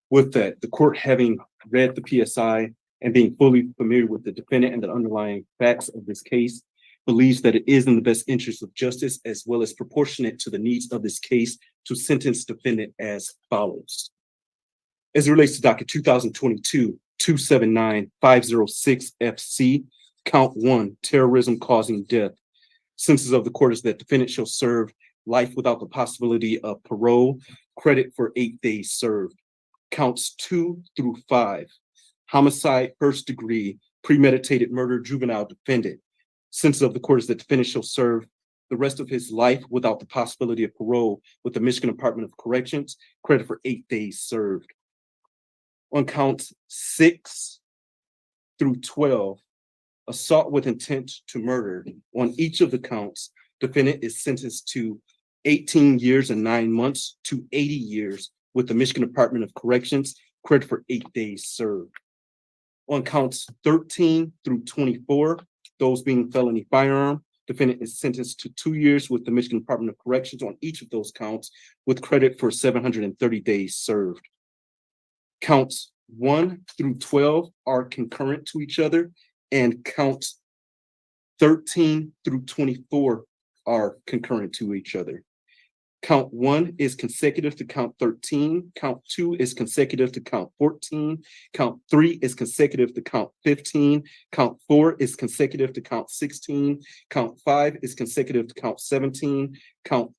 With that, the court having read the PSI and being fully familiar with the defendant and the underlying facts of this case, believes that it is in the best interest of justice as well as proportionate to the needs of this case to sentence defendant as follows. As it relates to docket 2022-279-506 FC, count 1, terrorism causing death. Sentences of the court is that defendant shall serve life without the possibility of parole, credit for 8 days served. Counts 2 through 5, homicide, first degree, premeditated murder, juvenile defendant. Sentence of the court is that defendant shall serve the rest of his life without the possibility of parole with the Michigan Department of Corrections, credit for 8 days served. On counts 6 through 12, assault with intent to murder. On each of the counts, defendant is sentenced to 18 years and 9 months to 80 years with the Michigan Department of Corrections, credit for 8 days served. On counts 13 through 24, those being felony firearm, defendant is sentenced to 2 years with the Michigan Department of Corrections on each of those counts with credit for 730 days served. Counts 1 through 12 are concurrent to each other, and counts 13 through 24 are concurrent to each other. Count 1 is consecutive to count 13. Count 2 is consecutive to count 14. Count 3 is consecutive to count 15. Count 4 is consecutive to count 16. Count 5 is consecutive to count 17. Count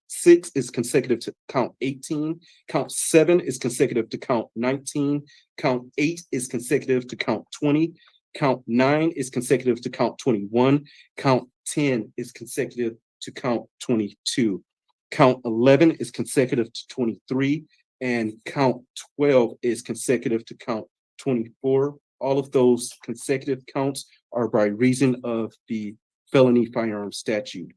6 is consecutive to count 18. Count 7 is consecutive to count 19. Count 8 is consecutive to count 20. Count 9 is consecutive to count 21. Count 10 is consecutive to count 22. Count 11 is consecutive to 23, and count 12 is consecutive to count 24. All of those consecutive counts are by reason of the felony firearm statute.